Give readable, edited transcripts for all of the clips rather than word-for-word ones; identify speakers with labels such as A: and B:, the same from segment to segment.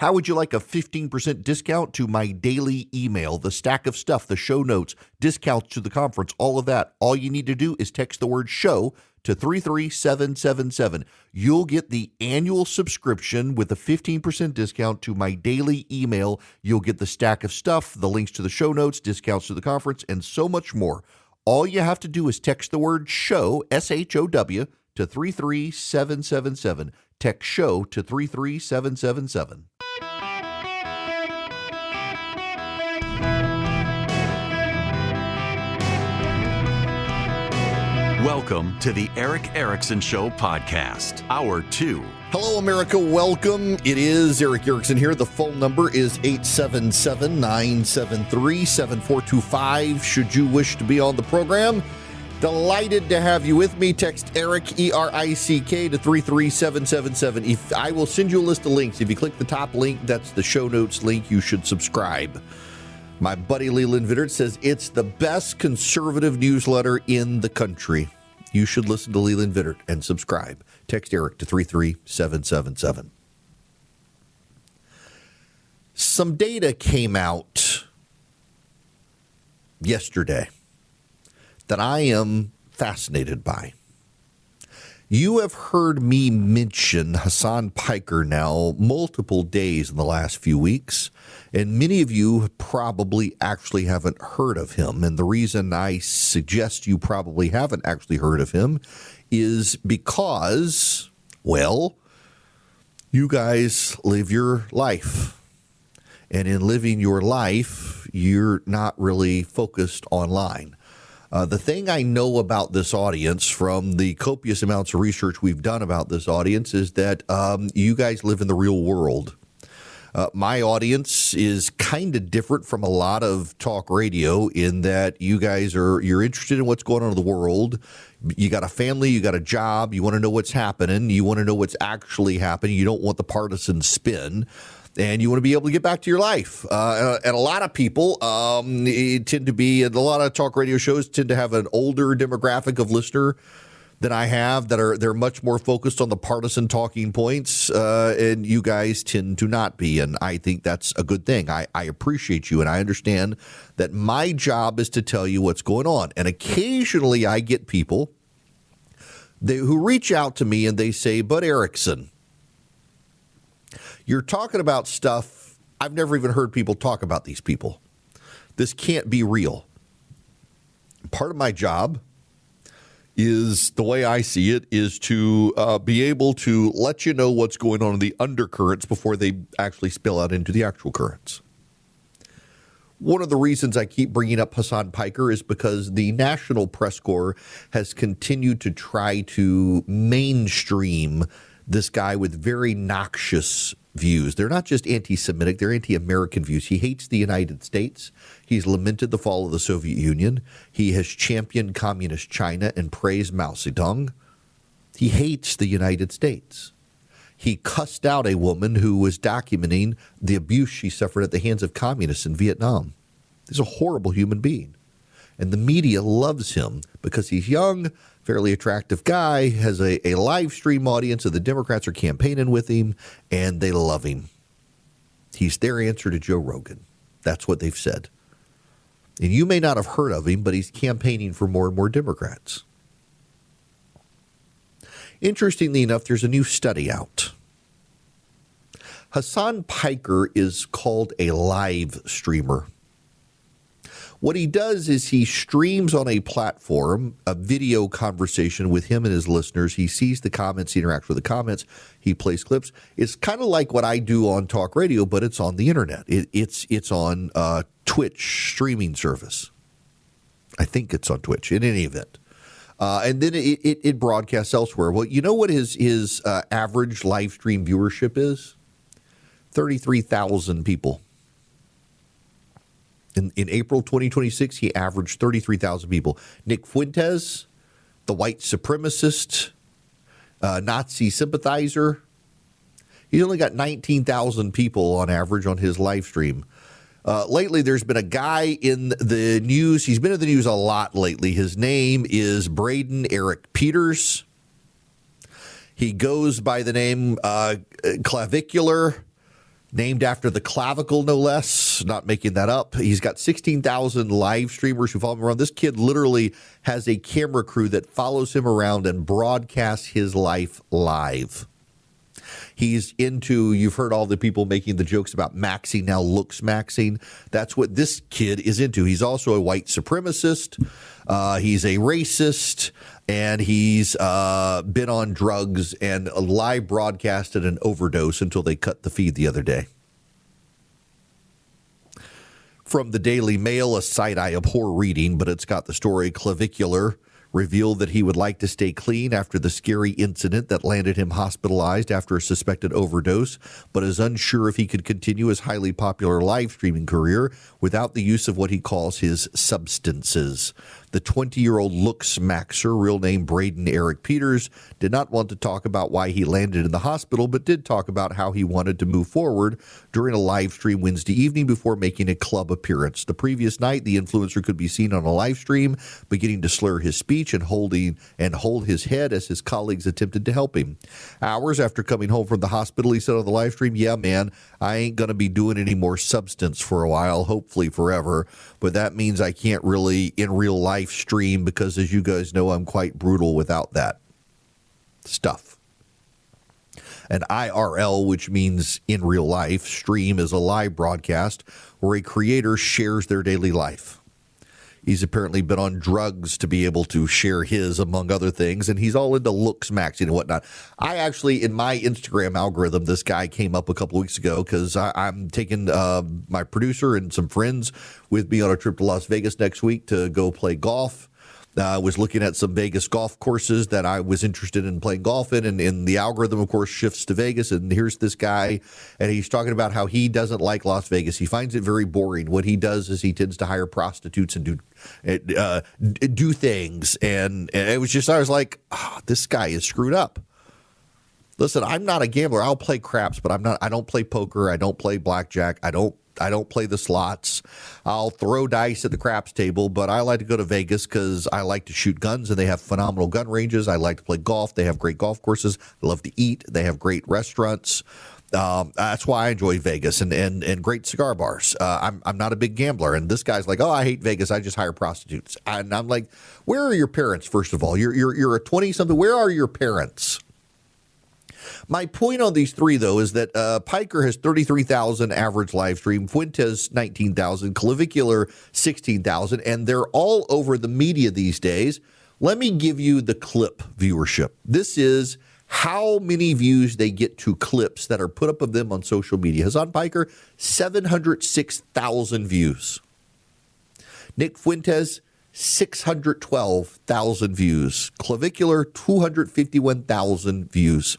A: How would you like a 15% discount to my daily email, the stack of stuff, the show notes, discounts to the conference, all of that? All you need to do is text the word show to 33777. You'll get the annual subscription with a 15% discount to my daily email. You'll get the stack of stuff, the links to the show notes, discounts to the conference, and so much more. All you have to do is text the word show, SHOW, to 33777. Text show to 33777.
B: Welcome to the Eric Erickson Show podcast, Hour 2.
A: Hello, America. Welcome. It is Eric Erickson here. The phone number is 877-973-7425. Should you wish to be on the program, delighted to have you with me. Text Eric, E-R-I-C-K, to 33777. I will send you a list of links. If you click the top link, that's the show notes link. You should subscribe. My buddy Leland Vittert says it's the best conservative newsletter in the country. You should listen to Leland Vittert and subscribe. Text Eric to 33777. Some data came out yesterday that I am fascinated by. You have heard me mention Hassan Piker now multiple days in the last few weeks, and many of you probably actually haven't heard of him. And the reason I suggest you probably haven't actually heard of him is because, well, you guys live your life. And in living your life, you're not really focused online. The thing I know about this audience from the copious amounts of research we've done about this audience is that you guys live in the real world. My audience is kind of different from a lot of talk radio in that you guys you're interested in what's going on in the world. You got a family, you got a job, you want to know what's happening, you want to know what's actually happening. You don't want the partisan spin. And you want to be able to get back to your life. And a lot of people tend to be, and a lot of talk radio shows tend to have an older demographic of listener than I have they're much more focused on the partisan talking points. And you guys tend to not be. And I think that's a good thing. I appreciate you. And I understand that my job is to tell you what's going on. And occasionally I get people who reach out to me and they say, but Erickson, you're talking about stuff I've never even heard people talk about these people. This can't be real. Part of my job is, the way I see it, is to be able to let you know what's going on in the undercurrents before they actually spill out into the actual currents. One of the reasons I keep bringing up Hassan Piker is because the National Press Corps has continued to try to mainstream this guy with very noxious views. They're not just anti-Semitic, they're anti-American views. He hates the United States. He's lamented the fall of the Soviet Union. He has championed communist China and praised Mao Zedong. He hates the United States. He cussed out a woman who was documenting the abuse she suffered at the hands of communists in Vietnam. He's a horrible human being. And the media loves him because he's young, fairly attractive guy, has a live stream audience, and the Democrats are campaigning with him, and they love him. He's their answer to Joe Rogan. That's what they've said. And you may not have heard of him, but he's campaigning for more and more Democrats. Interestingly enough, there's a new study out. Hassan Piker is called a live streamer. What he does is he streams on a platform, a video conversation with him and his listeners. He sees the comments, he interacts with the comments, he plays clips. It's kind of like what I do on talk radio, but it's on the internet. It's on Twitch streaming service. I think it's on Twitch in any event. And then it broadcasts elsewhere. Well, you know what his average live stream viewership is? 33,000 people. In April 2026, he averaged 33,000 people. Nick Fuentes, the white supremacist, Nazi sympathizer, he's only got 19,000 people on average on his live stream. Lately, there's been a guy in the news. He's been in the news a lot lately. His name is Braden Eric Peters. He goes by the name Clavicular. Named after the clavicle, no less. Not making that up. He's got 16,000 live streamers who follow him around. This kid literally has a camera crew that follows him around and broadcasts his life live. He's into, you've heard all the people making the jokes about maxing now looks maxing. That's what this kid is into. He's also a white supremacist. He's a racist. And he's been on drugs and live broadcasted an overdose until they cut the feed the other day. From the Daily Mail, a site I abhor reading, but it's got the story. Clavicular revealed that he would like to stay clean after the scary incident that landed him hospitalized after a suspected overdose, but is unsure if he could continue his highly popular live streaming career without the use of what he calls his substances. The 20-year-old looks maxer, real name Braden Eric Peters, did not want to talk about why he landed in the hospital, but did talk about how he wanted to move forward during a live stream Wednesday evening before making a club appearance. The previous night, the influencer could be seen on a live stream beginning to slur his speech and hold his head as his colleagues attempted to help him. Hours after coming home from the hospital, he said on the live stream, "Yeah, man, I ain't going to be doing any more substance for a while, hopefully forever, but that means I can't really, in real life, stream because, as you guys know, I'm quite brutal without that stuff." An IRL, which means in real life, stream is a live broadcast where a creator shares their daily life. He's apparently been on drugs to be able to share his, among other things, and he's all into looks maxing and whatnot. I actually, in my Instagram algorithm, this guy came up a couple of weeks ago because I'm taking my producer and some friends with me on a trip to Las Vegas next week to go play golf. I was looking at some Vegas golf courses that I was interested in playing golf in, and the algorithm, of course, shifts to Vegas. And here's this guy, and he's talking about how he doesn't like Las Vegas. He finds it very boring. What he does is he tends to hire prostitutes and do things. And it was just, I was like, this guy is screwed up. Listen, I'm not a gambler. I'll play craps, but I don't play poker. I don't play blackjack. I don't play the slots. I'll throw dice at the craps table, but I like to go to Vegas because I like to shoot guns, and they have phenomenal gun ranges. I like to play golf. They have great golf courses. I love to eat. They have great restaurants. That's why I enjoy Vegas and great cigar bars. I'm not a big gambler, and this guy's like, "Oh, I hate Vegas. I just hire prostitutes." And I'm like, "Where are your parents? First of all, you're a 20-something. Where are your parents?" My point on these three, though, is that Piker has 33,000 average live stream, Fuentes 19,000, Clavicular 16,000, and they're all over the media these days. Let me give you the clip viewership. This is how many views they get to clips that are put up of them on social media. Hassan Piker, 706,000 views. Nick Fuentes, 612,000 views. Clavicular, 251,000 views.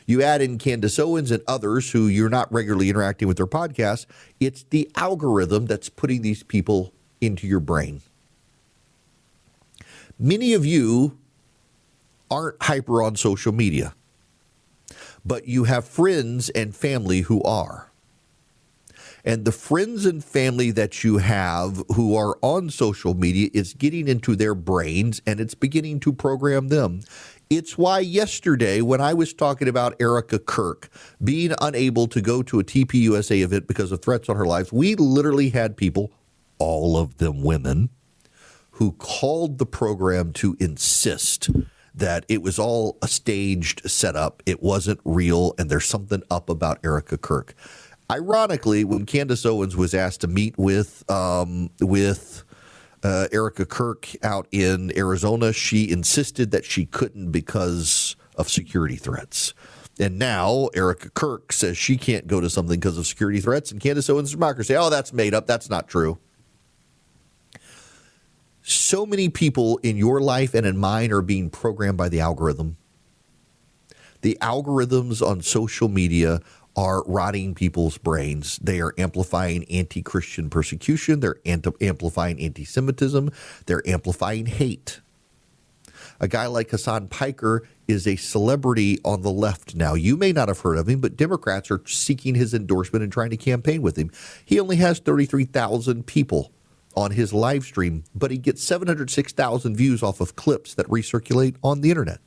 A: You add in Candace Owens and others who you're not regularly interacting with their podcasts, it's the algorithm that's putting these people into your brain. Many of you aren't hyper on social media, but you have friends and family who are. And the friends and family that you have who are on social media is getting into their brains, and it's beginning to program them. It's why yesterday, when I was talking about Erica Kirk being unable to go to a TPUSA event because of threats on her life, we literally had people, all of them women, who called the program to insist that it was all a staged setup. It wasn't real, and there's something up about Erica Kirk. Ironically, when Candace Owens was asked to meet with Erica Kirk out in Arizona, she insisted that she couldn't because of security threats. And now Erica Kirk says she can't go to something because of security threats, and Candace Owens and Mocker say, "Oh, that's made up. That's not true." So many people in your life and in mine are being programmed by the algorithm. The algorithms on social media are rotting people's brains. They are amplifying anti-Christian persecution. They're amplifying anti-Semitism. They're amplifying hate. A guy like Hassan Piker is a celebrity on the left now. You may not have heard of him, but Democrats are seeking his endorsement and trying to campaign with him. He only has 33,000 people on his live stream, but he gets 706,000 views off of clips that recirculate on the internet.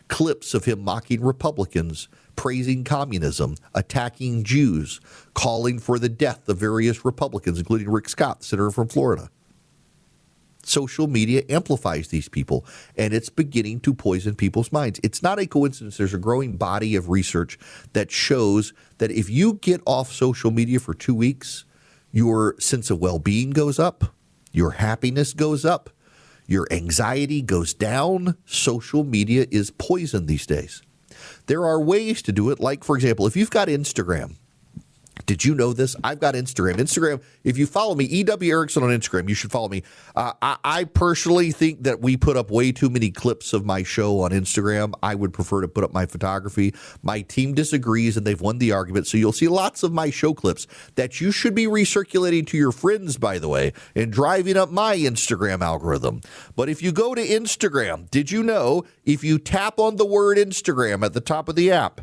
A: Clips of him mocking Republicans, praising communism, attacking Jews, calling for the death of various Republicans, including Rick Scott, the senator from Florida. Social media amplifies these people, and it's beginning to poison people's minds. It's not a coincidence. There's a growing body of research that shows that if you get off social media for 2 weeks, your sense of well-being goes up, your happiness goes up, your anxiety goes down. Social media is poison these days. There are ways to do it, like, for example, if you've got Instagram. Did you know this? I've got Instagram. Instagram, if you follow me, E.W. Erickson on Instagram, you should follow me. I personally think that we put up way too many clips of my show on Instagram. I would prefer to put up my photography. My team disagrees, and they've won the argument. So you'll see lots of my show clips that you should be recirculating to your friends, by the way, and driving up my Instagram algorithm. But if you go to Instagram, did you know if you tap on the word Instagram at the top of the app,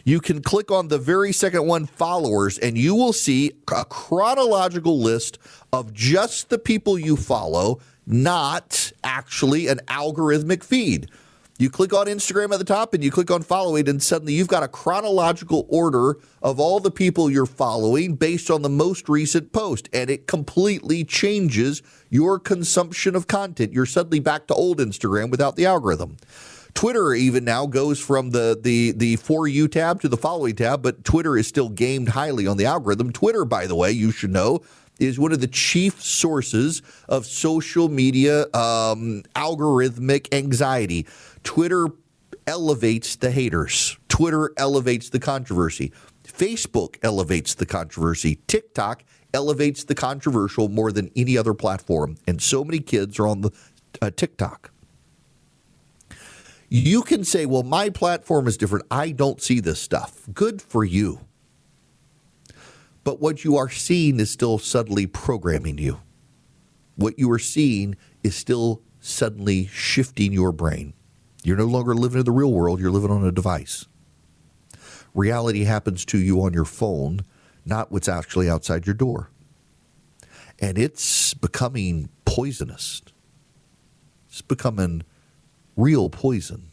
A: you can click on the very second one, followers, and you will see a chronological list of just the people you follow, not actually an algorithmic feed. You click on Instagram at the top and you click on follow it, and suddenly you've got a chronological order of all the people you're following based on the most recent post, and it completely changes your consumption of content. You're suddenly back to old Instagram without the algorithm. Twitter even now goes from the For You tab to the Following tab, but Twitter is still gamed highly on the algorithm. Twitter, by the way, you should know, is one of the chief sources of social media algorithmic anxiety. Twitter elevates the haters. Twitter elevates the controversy. Facebook elevates the controversy. TikTok elevates the controversial more than any other platform. And so many kids are on the TikTok. You can say, well, my platform is different. I don't see this stuff. Good for you. But what you are seeing is still subtly programming you. What you are seeing is still suddenly shifting your brain. You're no longer living in the real world. You're living on a device. Reality happens to you on your phone, not what's actually outside your door. And it's becoming poisonous. It's becoming real poison.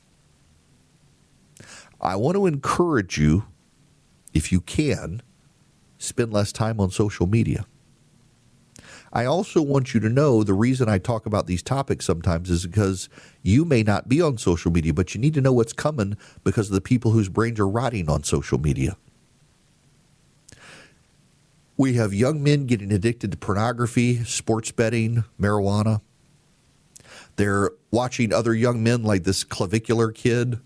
A: I want to encourage you, if you can, spend less time on social media. I also want you to know the reason I talk about these topics sometimes is because you may not be on social media, but you need to know what's coming because of the people whose brains are rotting on social media. We have young men getting addicted to pornography, sports betting, marijuana. They're watching other young men like this clavicular kid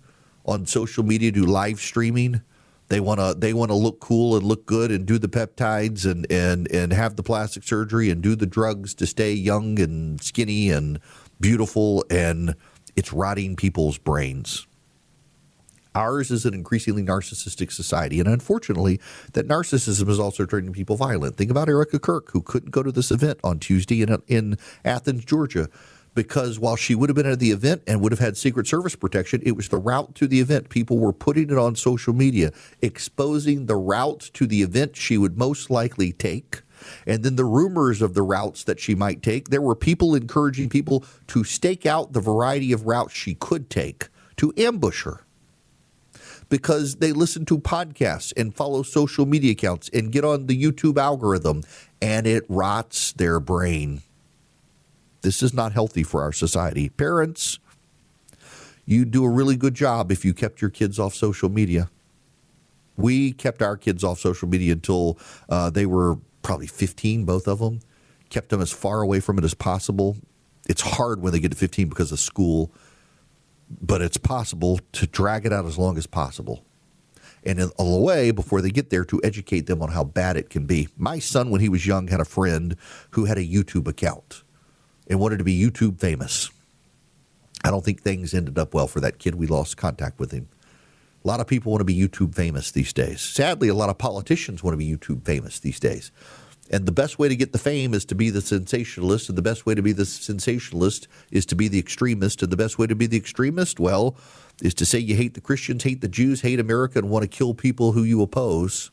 A: on social media do live streaming. They want to look cool and look good and do the peptides and have the plastic surgery and do the drugs to stay young and skinny and beautiful, and it's rotting people's brains. Ours is an increasingly narcissistic society, and unfortunately, that narcissism is also turning people violent. Think about Erica Kirk, who couldn't go to this event on Tuesday in Athens, Georgia, because while she would have been at the event and would have had Secret Service protection, it was the route to the event. People were putting it on social media, exposing the route to the event she would most likely take, and then the rumors of the routes that she might take. There were people encouraging people to stake out the variety of routes she could take to ambush her because they listen to podcasts and follow social media accounts and get on the YouTube algorithm, and it rots their brain. This is not healthy for our society. Parents, you'd do a really good job if you kept your kids off social media. We kept our kids off social media until they were probably 15, both of them. Kept them as far away from it as possible. It's hard when they get to 15 because of school, but it's possible to drag it out as long as possible. And in a way, before they get there, to educate them on how bad it can be. My son, when he was young, had a friend who had a YouTube account and wanted to be YouTube famous. I don't think things ended up well for that kid. We lost contact with him. A lot of people want to be YouTube famous these days. Sadly, a lot of politicians want to be YouTube famous these days. And the best way to get the fame is to be the sensationalist, and the best way to be the sensationalist is to be the extremist, and the best way to be the extremist, well, is to say you hate the Christians, hate the Jews, hate America, and want to kill people who you oppose,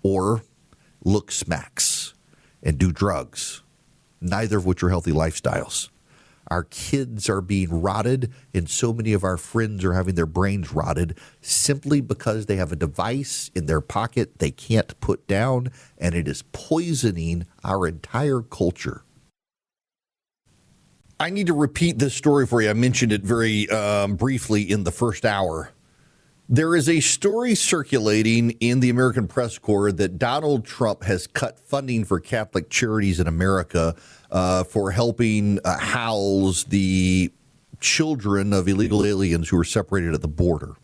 A: or look smacks and do drugs, neither of which are healthy lifestyles. Our kids are being rotted, and so many of our friends are having their brains rotted simply because they have a device in their pocket they can't put down, and it is poisoning our entire culture. I need to repeat this story for you. I mentioned it very briefly in the first hour. There is a story circulating in the American press corps that Donald Trump has cut funding for Catholic charities in America for helping house the children of illegal aliens who are separated at the border.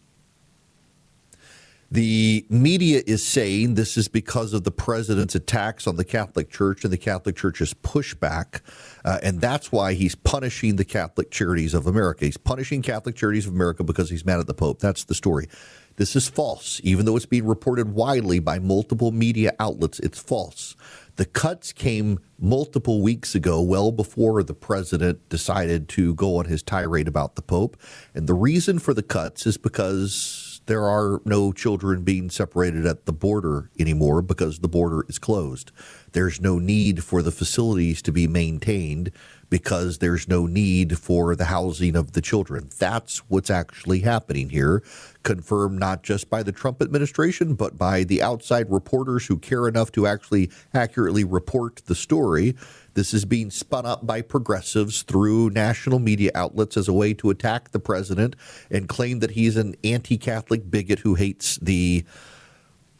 A: The media is saying this is because of the president's attacks on the Catholic Church and the Catholic Church's pushback, and that's why he's punishing the Catholic Charities of America. He's punishing Catholic Charities of America because he's mad at the Pope. That's the story. This is false. Even though it's being reported widely by multiple media outlets, it's false. The cuts came multiple weeks ago, well before the president decided to go on his tirade about the Pope. And the reason for the cuts is because there are no children being separated at the border anymore because the border is closed. There's no need for the facilities to be maintained because there's no need for the housing of the children. That's what's actually happening here, confirmed not just by the Trump administration, but by the outside reporters who care enough to actually accurately report the story. This is being spun up by progressives through national media outlets as a way to attack the president and claim that he's an anti-Catholic bigot who hates the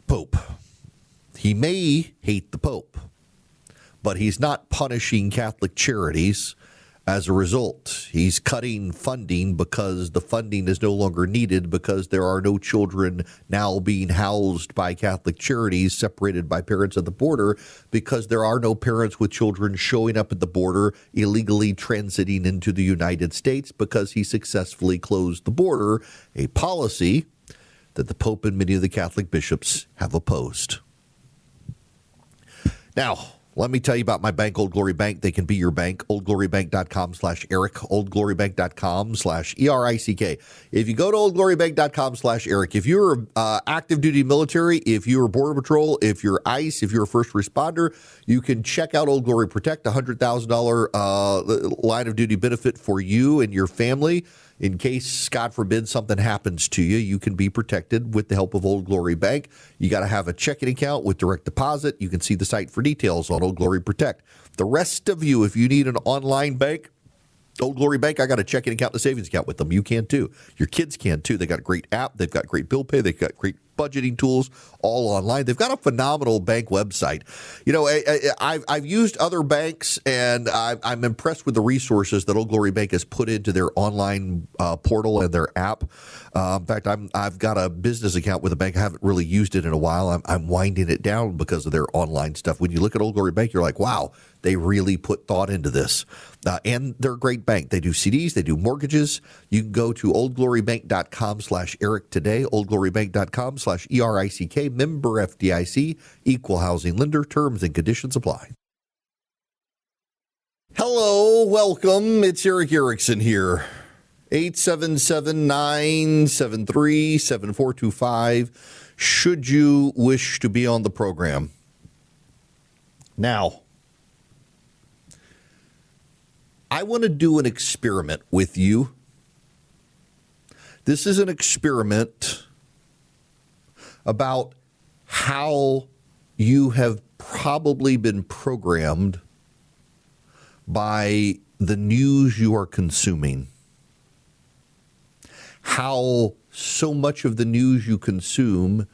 A: Pope. He may hate the Pope, but he's not punishing Catholic charities as a result. He's cutting funding because the funding is no longer needed because there are no children now being housed by Catholic charities separated by parents at the border because there are no parents with children showing up at the border illegally transiting into the United States because he successfully closed the border, a policy that the Pope and many of the Catholic bishops have opposed. Now, let me tell you about my bank, Old Glory Bank. They can be your bank, oldglorybank.com/Eric, oldglorybank.com/ERICK. If you go to oldglorybank.com/Eric, if you're active duty military, if you're Border Patrol, if you're ICE, if you're a first responder, you can check out Old Glory Protect, $100,000 line of duty benefit for you and your family. In case, God forbid, something happens to you, you can be protected with the help of Old Glory Bank. You got to have a checking account with direct deposit. You can see the site for details on Old Glory Protect. The rest of you, if you need an online bank, Old Glory Bank, I got a checking account and a savings account with them. You can too. Your kids can too. They got a great app. They've got great bill pay. They've got great budgeting tools all online. They've got a phenomenal bank website. You know, I've used other banks, and I'm impressed with the resources that Old Glory Bank has put into their online portal and their app. In fact, I've got a business account with a bank. I haven't really used it in a while. I'm winding it down because of their online stuff. When you look at Old Glory Bank, you're like, wow, they really put thought into this. And they're a great bank. They do CDs. They do mortgages. You can go to oldglorybank.com/Eric today, oldglorybank.com/ERICK, member FDIC, equal housing lender. Terms and conditions apply. Hello, welcome. It's Eric Erickson here. 877-973-7425 should you wish to be on the program. Now, I want to do an experiment with you. This is an experiment about how you have probably been programmed by the news you are consuming. How so much of the news you consume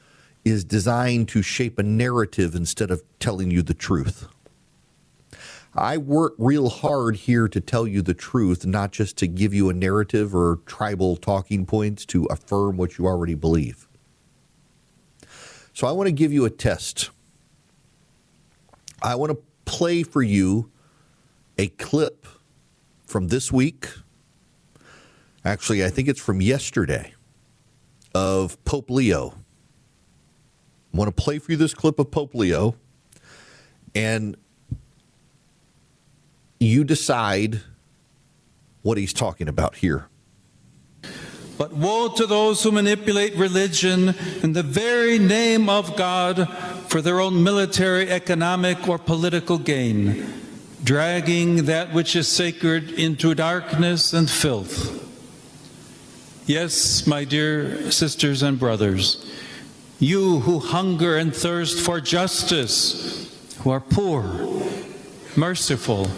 A: is designed to shape a narrative instead of telling you the truth. I work real hard here to tell you the truth, not just to give you a narrative or tribal talking points to affirm what you already believe. So I want to give you a test. I want to play for you a clip from this week. Actually, I think it's from yesterday, of Pope Leo. I want to play for you this clip of Pope Leo, and you decide what he's talking about here.
C: But woe to those who manipulate religion in the very name of God for their own military, economic, or political gain. dragging that which is sacred into darkness and filth. Yes, my dear sisters and brothers, you who hunger and thirst for justice, who are poor, merciful,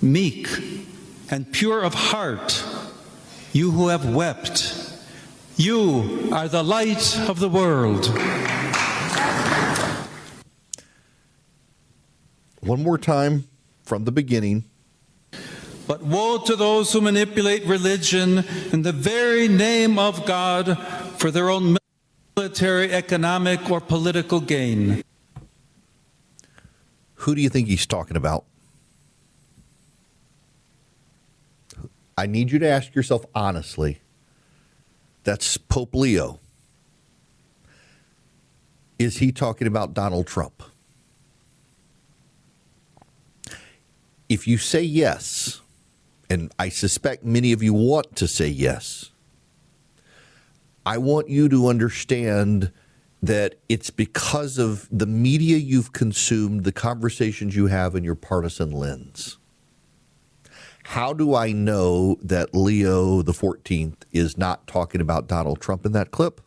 C: meek, and pure of heart, you who have wept, you are the light of the world.
A: One more time from the beginning.
C: But woe to those who manipulate religion in the very name of God for their own military, economic, or political gain.
A: Who do you think he's talking about? I need you to ask yourself honestly. That's Pope Leo. Is he talking about Donald Trump? If you say yes, and I suspect many of you want to say yes, I want you to understand that it's because of the media you've consumed, the conversations you have in your partisan lens. How do I know that Leo the 14th is not talking about Donald Trump in that clip?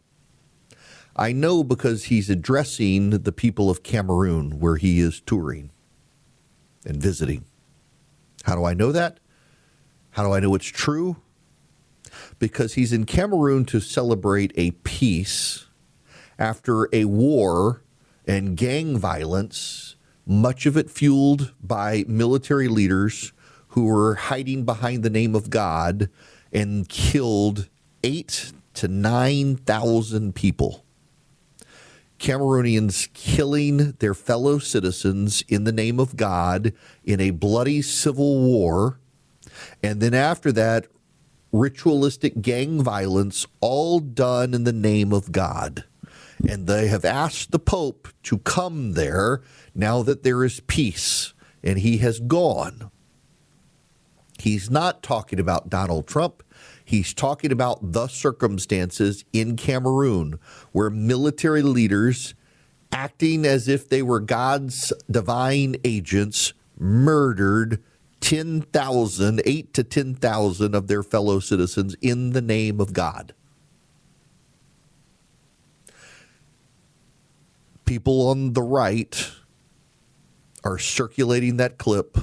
A: I know because he's addressing the people of Cameroon where he is touring and visiting. How do I know that? How do I know it's true? Because he's in Cameroon to celebrate a peace after a war and gang violence, much of it fueled by military leaders who were hiding behind the name of God and killed 8,000 to 9,000 people. Cameroonians killing their fellow citizens in the name of God in a bloody civil war. And then after that, ritualistic gang violence, all done in the name of God. And they have asked the Pope to come there now that there is peace, and he has gone. He's not talking about Donald Trump. He's talking about the circumstances in Cameroon where military leaders, acting as if they were God's divine agents, murdered 8 to 10,000 of their fellow citizens in the name of God. People on the right are circulating that clip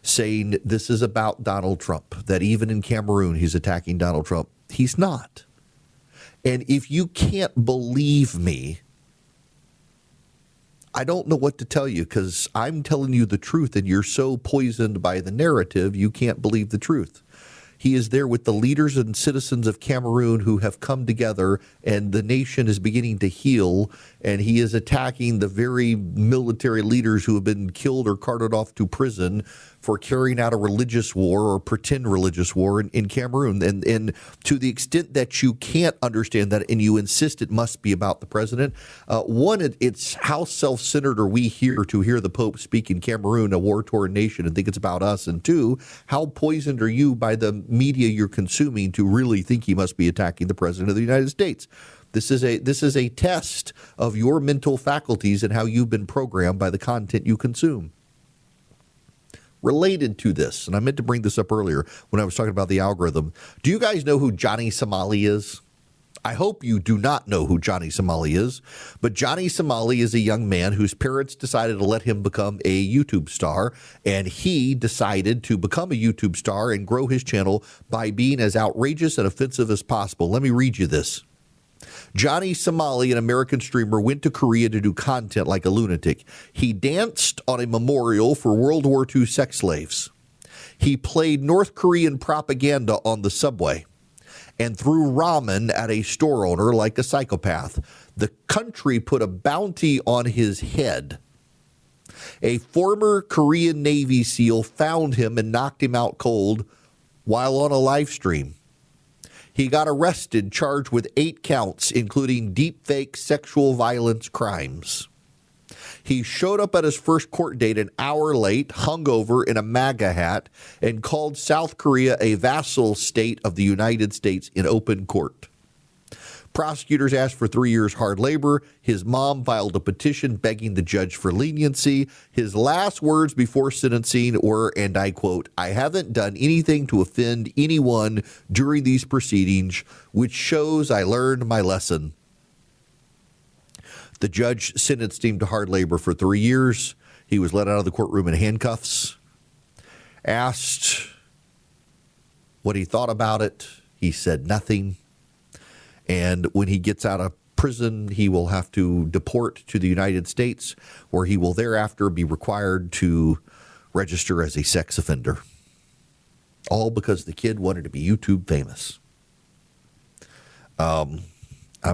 A: saying this is about Donald Trump, that even in Cameroon he's attacking Donald Trump. He's not. And if you can't believe me, I don't know what to tell you, because I'm telling you the truth and you're so poisoned by the narrative you can't believe the truth. He is there with the leaders and citizens of Cameroon who have come together, and the nation is beginning to heal, and he is attacking the very military leaders who have been killed or carted off to prison for carrying out a religious war or pretend religious war in Cameroon. And to the extent that you can't understand that and you insist it must be about the president, one, it's how self-centered are we here to hear the Pope speak in Cameroon, a war-torn nation, and think it's about us? And two, how poisoned are you by the media you're consuming to really think he must be attacking the president of the United States? This is a test of your mental faculties and how you've been programmed by the content you consume. Related to this, and I meant to bring this up earlier when I was talking about the algorithm, do you guys know who Johnny Somali is? I hope you do not know who Johnny Somali is, but Johnny Somali is a young man whose parents decided to let him become a YouTube star, and he decided to become a YouTube star and grow his channel by being as outrageous and offensive as possible. Let me read you this. Johnny Somali, an American streamer, went to Korea to do content like a lunatic. He danced on a memorial for World War II sex slaves. He played North Korean propaganda on the subway and threw ramen at a store owner like a psychopath. The country put a bounty on his head. A former Korean Navy SEAL found him and knocked him out cold while on a live stream. He got arrested, charged with 8 counts, including deepfake sexual violence crimes. He showed up at his first court date an hour late, hungover in a MAGA hat, and called South Korea a vassal state of the United States in open court. Prosecutors asked for 3 years hard labor. His mom filed a petition begging the judge for leniency. His last words before sentencing were, and I quote, "I haven't done anything to offend anyone during these proceedings, which shows I learned my lesson." The judge sentenced him to hard labor for 3 years. He was let out of the courtroom in handcuffs. Asked what he thought about it, he said nothing. And when he gets out of prison, he will have to deport to the United States, where he will thereafter be required to register as a sex offender. All because the kid wanted to be YouTube famous. I'm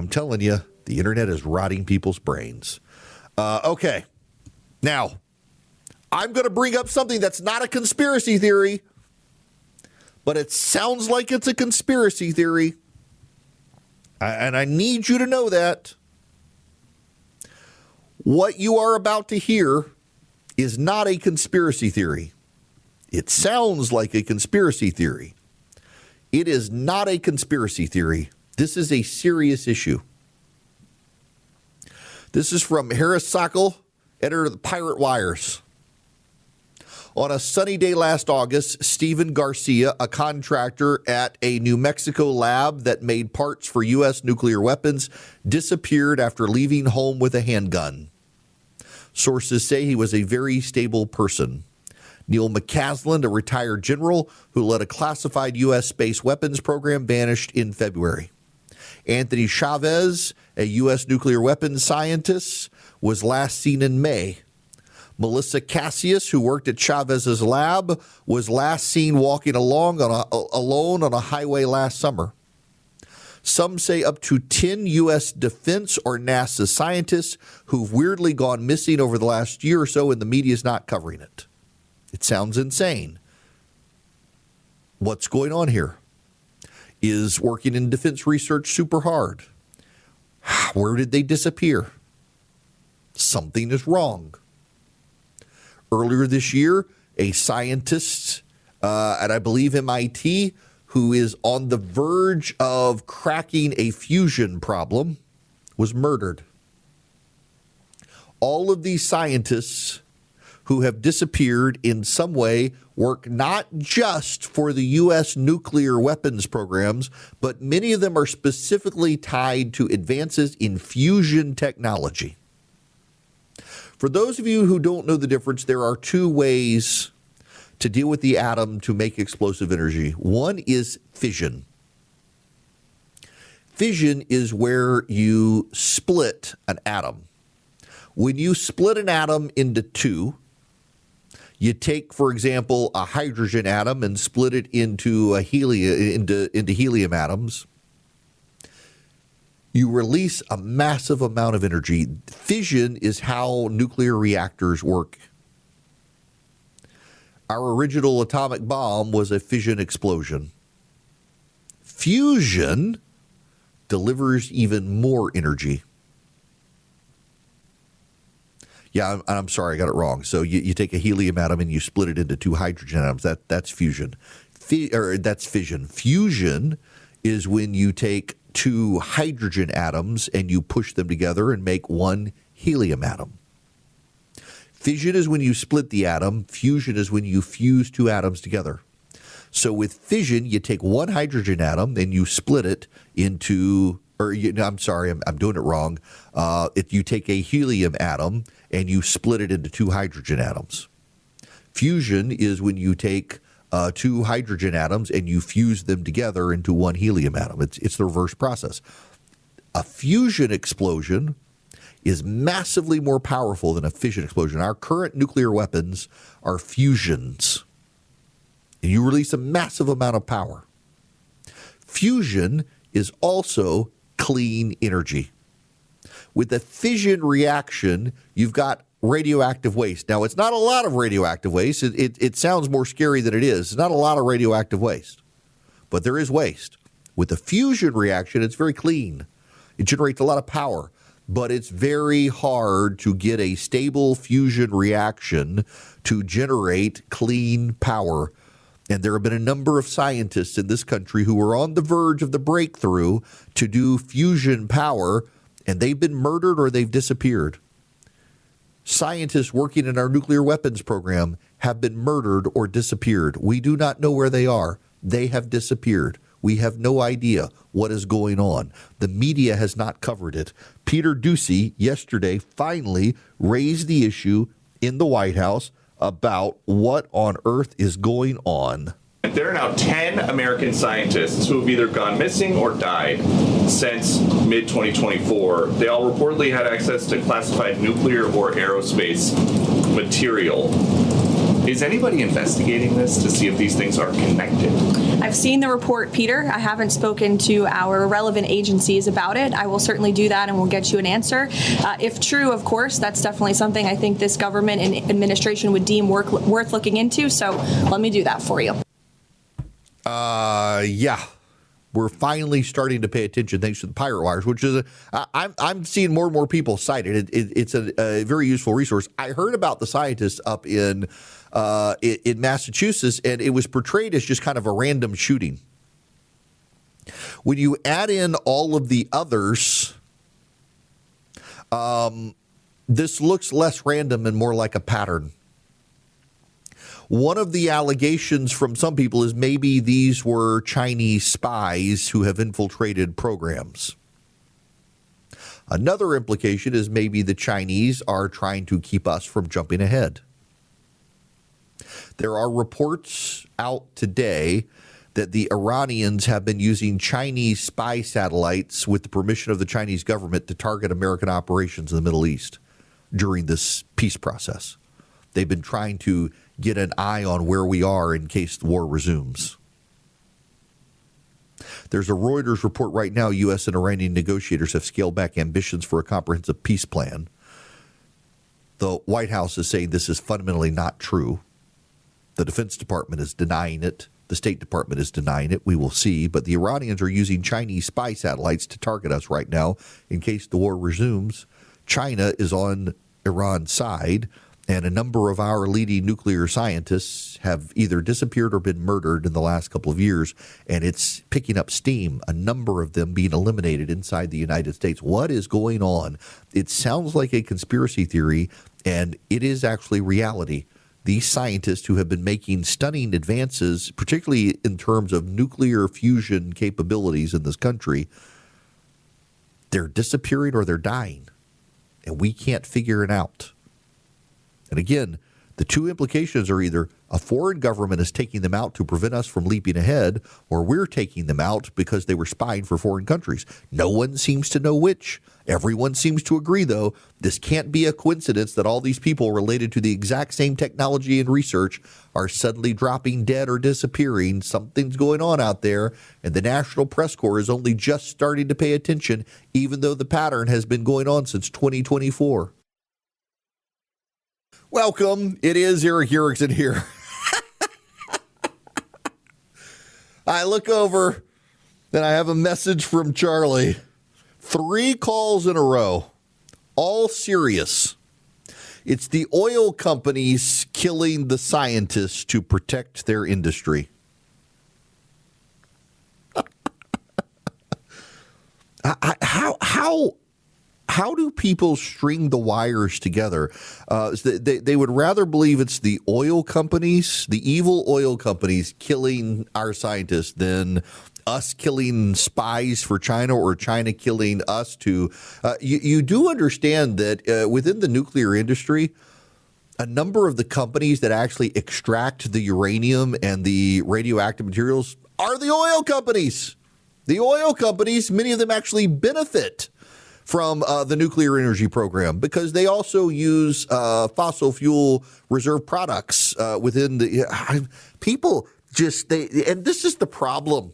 A: telling you, the internet is rotting people's brains. Okay. Now, I'm going to bring up something that's not a conspiracy theory, but it sounds like it's a conspiracy theory. And I need you to know that. What you are about to hear is not a conspiracy theory. It sounds like a conspiracy theory. It is not a conspiracy theory. This is a serious issue. This is from Harris Sockel, editor of the Pirate Wires. On a sunny day last August, Stephen Garcia, a contractor at a New Mexico lab that made parts for U.S. nuclear weapons, disappeared after leaving home with a handgun. Sources say he was a very stable person. Neil McCaslin, a retired general who led a classified U.S. space weapons program, vanished in February. Anthony Chavez, a U.S. nuclear weapons scientist, was last seen in May. Melissa Cassius, who worked at Chavez's lab, was last seen walking alone on a highway last summer. Some say up to 10 U.S. Defense or NASA scientists who've weirdly gone missing over the last year or so, and the media is not covering it. It sounds insane. What's going on here? Is working in defense research super hard? Where did they disappear? Something is wrong. Earlier this year, a scientist at, I believe, MIT, who is on the verge of cracking a fusion problem, was murdered. All of these scientists who have disappeared in some way work not just for the U.S. nuclear weapons programs, but many of them are specifically tied to advances in fusion technology. For those of you who don't know the difference, there are two ways to deal with the atom to make explosive energy. One is fission. Fission is where you split an atom. When you split an atom into two, you take, for example, a hydrogen atom and split it into helium atoms. You release a massive amount of energy. Fission is how nuclear reactors work. Our original atomic bomb was a fission explosion. Fusion delivers even more energy. Yeah, I'm sorry, I got it wrong. So you take a helium atom and you split it into two hydrogen atoms. That's fusion. That's fission. Fusion is when you take two hydrogen atoms and you push them together and make one helium atom. Fission is when you split the atom. Fusion is when you fuse two atoms together. So with fission, you take one hydrogen atom and you split it into, I'm sorry, I'm doing it wrong. You take a helium atom and you split it into two hydrogen atoms. Fusion is when you take two hydrogen atoms and you fuse them together into one helium atom. It's the reverse process. A fusion explosion is massively more powerful than a fission explosion. Our current nuclear weapons are fusions. And you release a massive amount of power. Fusion is also clean energy. With a fission reaction, you've got radioactive waste. Now, it's not a lot of radioactive waste. It sounds more scary than it is. It's not a lot of radioactive waste, but there is waste. With a fusion reaction, it's very clean. It generates a lot of power, but it's very hard to get a stable fusion reaction to generate clean power. And there have been a number of scientists in this country who were on the verge of the breakthrough to do fusion power, and they've been murdered or they've disappeared. Scientists working in our nuclear weapons program have been murdered or disappeared. We do not know where they are. They have disappeared. We have no idea what is going on. The media has not covered it. Peter Doocy yesterday finally raised the issue in the White House about what on earth is going on.
D: There are now 10 American scientists who have either gone missing or died since mid-2024. They all reportedly had access to classified nuclear or aerospace material. Is anybody investigating this to see if these things are connected?
E: I've seen the report, Peter. I haven't spoken to our relevant agencies about it. I will certainly do that, and we'll get you an answer. If true, of course, that's definitely something I think this government and administration would deem worth looking into. So let me do that for you.
A: Yeah. We're finally starting to pay attention thanks to the Pirate Wires, which is I'm seeing more and more people cite it. It's a very useful resource. I heard about the scientists up in Massachusetts, and it was portrayed as just kind of a random shooting. When you add in all of the others, this looks less random and more like a pattern. One of the allegations from some people is maybe these were Chinese spies who have infiltrated programs. Another implication is maybe the Chinese are trying to keep us from jumping ahead. There are reports out today that the Iranians have been using Chinese spy satellites with the permission of the Chinese government to target American operations in the Middle East during this peace process. They've been trying to get an eye on where we are in case the war resumes. There's a Reuters report right now. U.S. and Iranian negotiators have scaled back ambitions for a comprehensive peace plan. The White House is saying this is fundamentally not true. The Defense Department is denying it. The State Department is denying it. We will see. But the Iranians are using Chinese spy satellites to target us right now in case the war resumes. China is on Iran's side. And a number of our leading nuclear scientists have either disappeared or been murdered in the last couple of years, and it's picking up steam, a number of them being eliminated inside the United States. What is going on? It sounds like a conspiracy theory, and it is actually reality. These scientists who have been making stunning advances, particularly in terms of nuclear fusion capabilities in this country, they're disappearing or they're dying, and we can't figure it out. And again, the two implications are either a foreign government is taking them out to prevent us from leaping ahead, or we're taking them out because they were spying for foreign countries. No one seems to know which. Everyone seems to agree, though, this can't be a coincidence that all these people related to the exact same technology and research are suddenly dropping dead or disappearing. Something's going on out there, and the National Press Corps is only just starting to pay attention, even though the pattern has been going on since 2024. Welcome. It is Eric Erickson here. I look over and I have a message from Charlie. 3 calls in a row, all serious. It's the oil companies killing the scientists to protect their industry. How do people string the wires together? They would rather believe it's the oil companies, the evil oil companies killing our scientists than us killing spies for China or China killing us too. You do understand that within the nuclear industry, a number of the companies that actually extract the uranium and the radioactive materials are the oil companies. The oil companies, many of them actually benefit from the nuclear energy program because they also use fossil fuel reserve products within the people. And this is the problem.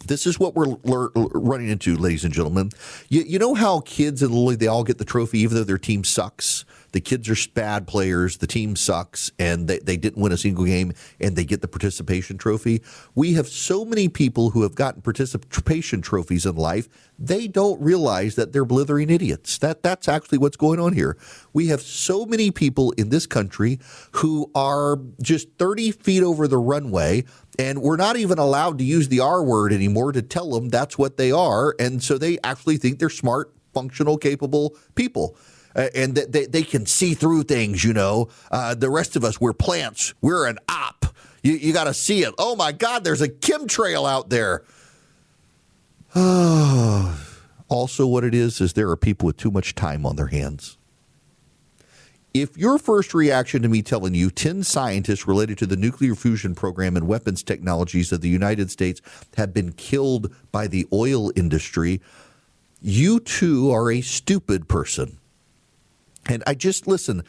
A: This is what we're running into, ladies and gentlemen. You know how kids in Little League, they all get the trophy even though their team sucks? the kids are bad players, the team sucks, and they didn't win a single game, and they get the participation trophy. We have so many people who have gotten participation trophies in life, they don't realize that they're blithering idiots. That's actually what's going on here. We have so many people in this country who are just 30 feet over the runway, and we're not even allowed to use the R word anymore to tell them that's what they are. And so they actually think they're smart, functional, capable people. And they can see through things, you know. The rest of us, we're plants. We're an op. You got to see it. Oh, my God, there's a chemtrail out there. Also, what it is there are people with too much time on their hands. If your first reaction to me telling you 10 scientists related to the nuclear fusion program and weapons technologies of the United States have been killed by the oil industry, you too are a stupid person. And I just listen.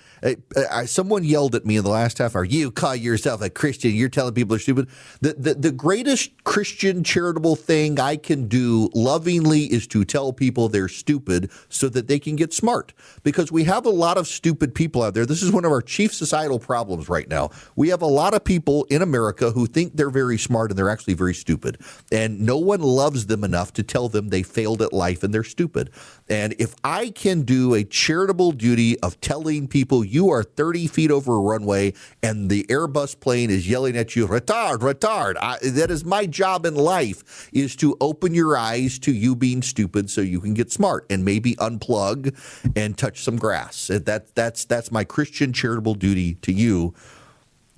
A: Someone yelled at me in the last half hour. You call yourself a Christian. You're telling people they're stupid. The greatest Christian charitable thing I can do lovingly is to tell people they're stupid so that they can get smart. Because we have a lot of stupid people out there. This is one of our chief societal problems right now. We have a lot of people in America who think they're very smart and they're actually very stupid. And no one loves them enough to tell them they failed at life and they're stupid. And if I can do a charitable duty of telling people you are 30 feet over a runway and the Airbus plane is yelling at you, retard, retard. That is my job in life, is to open your eyes to you being stupid so you can get smart and maybe unplug and touch some grass. That's my Christian charitable duty to you.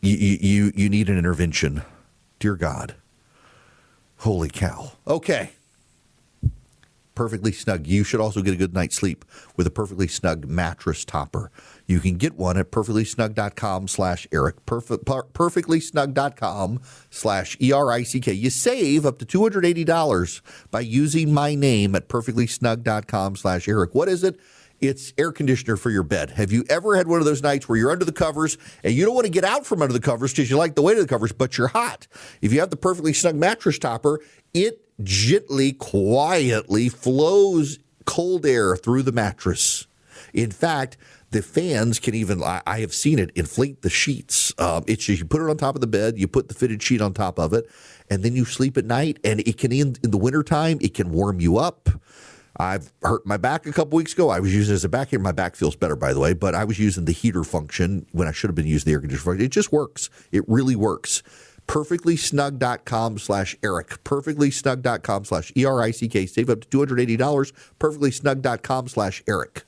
A: You need an intervention. Dear God. Holy cow. Okay. Perfectly Snug. You should also get a good night's sleep with a Perfectly Snug mattress topper. You can get one at perfectlysnug.com/Eric. Perfectlysnug.com/ERICK. You save up to $280 by using my name at perfectlysnug.com/Eric. What is it? It's air conditioner for your bed. Have you ever had one of those nights where you're under the covers and you don't want to get out from under the covers because you like the weight of the covers, but you're hot? If you have the Perfectly Snug mattress topper, it gently, quietly flows cold air through the mattress. In fact, the fans can even, I have seen it, inflate the sheets. It's just, you put it on top of the bed, you put the fitted sheet on top of it, and then you sleep at night, and it can, in the wintertime, it can warm you up. I've hurt my back a couple weeks ago. I was using it as a back here. My back feels better, by the way, but I was using the heater function when I should have been using the air conditioner function. It just works. It really works. Perfectlysnug.com/Eric. Perfectlysnug.com/ERICK. Save up to $280. Perfectlysnug.com/Eric.